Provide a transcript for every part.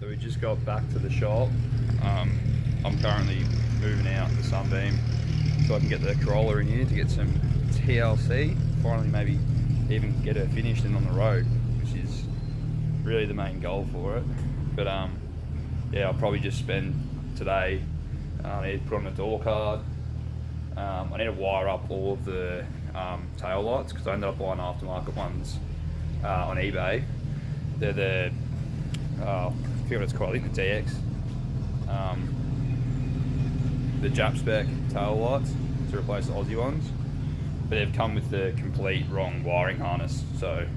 So we just got back to the shop. I'm currently moving out the Sunbeam so I can get the Corolla in here to get some TLC. Finally maybe even get her finished and on the road, which is really the main goal for it. But yeah, I'll probably just spend today, I need to put on the door card. I need to wire up all of the tail lights because I ended up buying aftermarket ones on eBay. They're the, I forget what it's called, I think the DX. The Jap spec tail lights to replace the Aussie ones. But they've come with the complete wrong wiring harness, so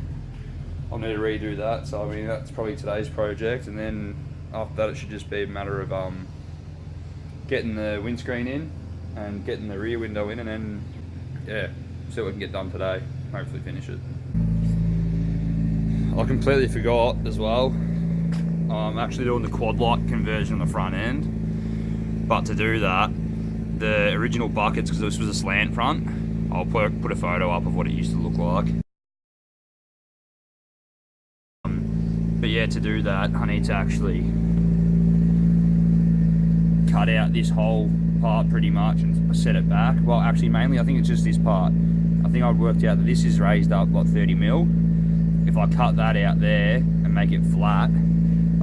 I'll need to redo that. So I mean, that's probably today's project, and then after that it should just be a matter of getting the windscreen in and getting the rear window in, and then yeah, see what we can get done today. Hopefully finish it. I completely forgot as well, I'm actually doing the quad light conversion on the front end, but to do that, the original buckets, because this was a slant front, I'll put a photo up of what it used to look like. But yeah, to do that, I need to actually cut out this whole part pretty much and set it back. Well, actually mainly I think it's just this part. I think I've worked out that this is raised up like 30 mil. If I cut that out there and make it flat,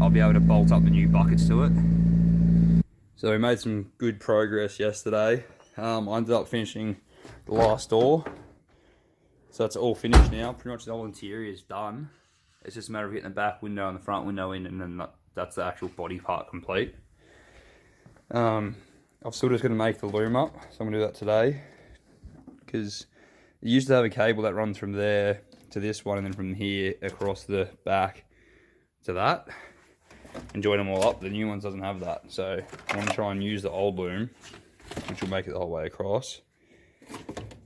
I'll be able to bolt up the new buckets to it. So we made some good progress yesterday. I ended up finishing the last door. So that's all finished now. Pretty much the whole interior is done. It's just a matter of getting the back window and the front window in, and then that's the actual body part complete. I'm still just going to make the loom up, so I'm going to do that today. Because it used to have a cable that runs from there to this one, and then from here across the back to that, and join them all up. The new ones doesn't have that, so I want to try and use the old loom, which will make it the whole way across,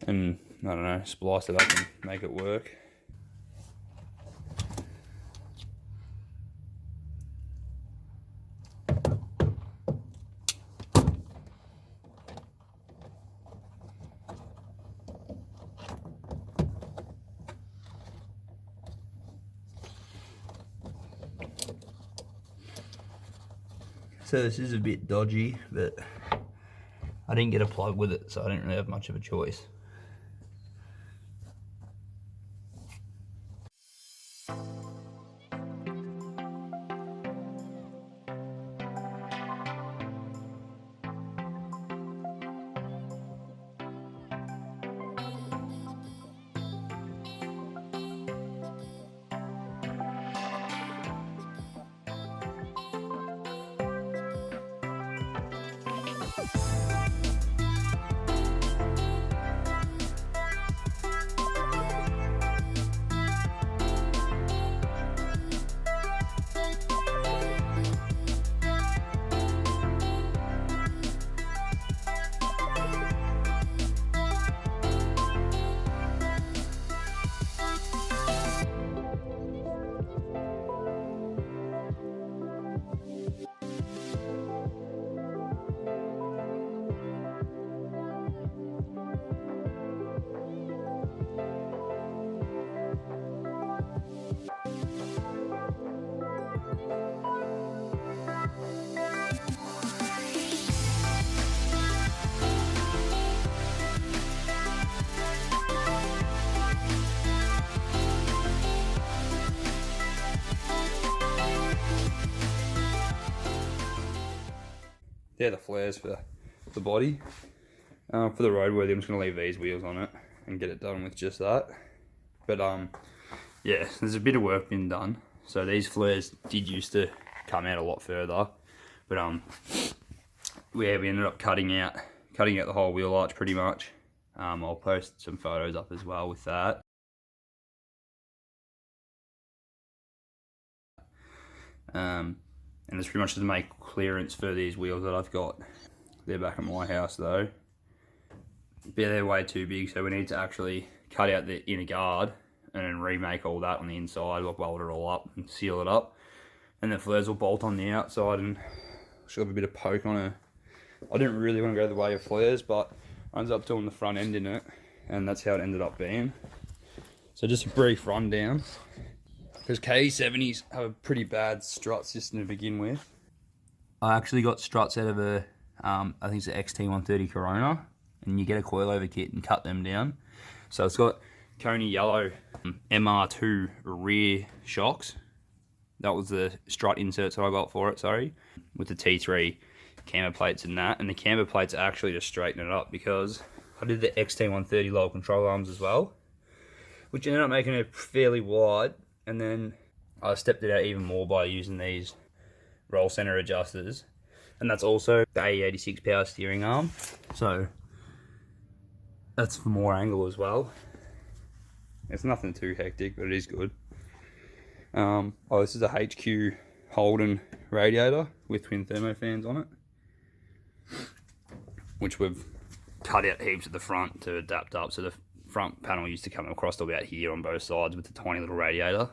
and I don't know, splice it up and make it work. So this is a bit dodgy, but I didn't get a plug with it, so I didn't really have much of a choice. They're the flares for the body. For the roadworthy, I'm just going to leave these wheels on it and get it done with just that. But yeah, there's a bit of work been done. So these flares did used to come out a lot further, but yeah, we ended up cutting out the whole wheel arch pretty much. I'll post some photos up as well with that. And it's pretty much to make clearance for these wheels that I've got. They're back at my house though. But they're way too big, so we need to actually cut out the inner guard and then remake all that on the inside. We'll weld it all up and seal it up. And the flares will bolt on the outside, and she'll have a bit of poke on her. I didn't really want to go the way of flares, but I ended up doing the front end in it, and that's how it ended up being. So just a brief rundown. Because KE70s have a pretty bad strut system to begin with. I actually got struts out of a, I think it's an XT130 Corona, and you get a coilover kit and cut them down. So it's got Coney yellow MR2 rear shocks. That was the strut inserts that I got for it, sorry. With the T3 camber plates and that. And the camber plates are actually to straighten it up, because I did the XT130 lower control arms as well, which ended up making it fairly wide. And then I stepped it out even more by using these roll center adjusters. And that's also the AE86 power steering arm. So that's for more angle as well. It's nothing too hectic, but it is good. Oh, this is a HQ Holden radiator with twin thermofans on it, which we've cut out heaps at the front to adapt up. So the front panel used to come across to about here on both sides with the tiny little radiator.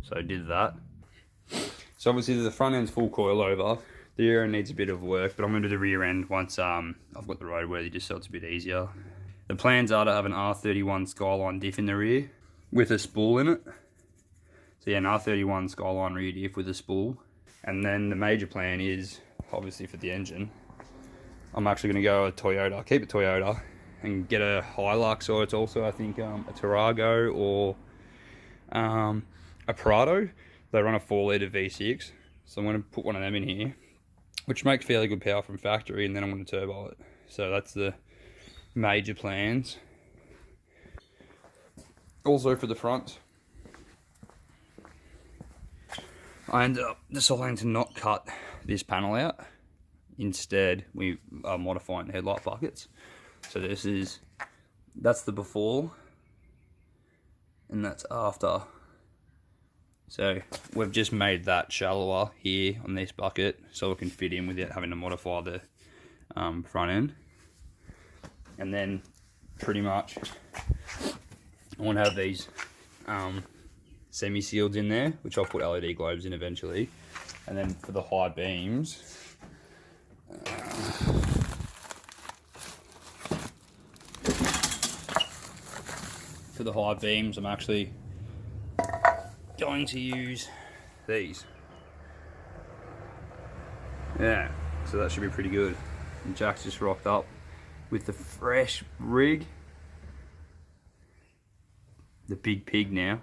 So I did that. So obviously the front end's full coilover. The rear end needs a bit of work, but I'm going to do the rear end once I've got the roadworthy, just so it's a bit easier. The plans are to have an R31 Skyline diff in the rear with a spool in it. So yeah, an R31 Skyline rear diff with a spool. And then the major plan is, obviously for the engine, I'm actually going to go a Toyota, keep it Toyota, and get a Hilux, or it's also, I think, a Tarago or a Prado. They run a 4-litre V6. So I'm going to put one of them in here, which makes fairly good power from factory, and then I'm going to turbo it. So that's the major plans. Also for the front, I ended up deciding to not cut this panel out. Instead, we are modifying the headlight buckets. So that's the before, and that's after. So we've just made that shallower here on this bucket, so it can fit in without having to modify the front end. And then pretty much I want to have these semi-sealed in there, which I'll put LED globes in eventually. And then for the high beams, I'm actually going to use these. Yeah, so that should be pretty good. And Jack's just rocked up with the fresh rig, the big pig now.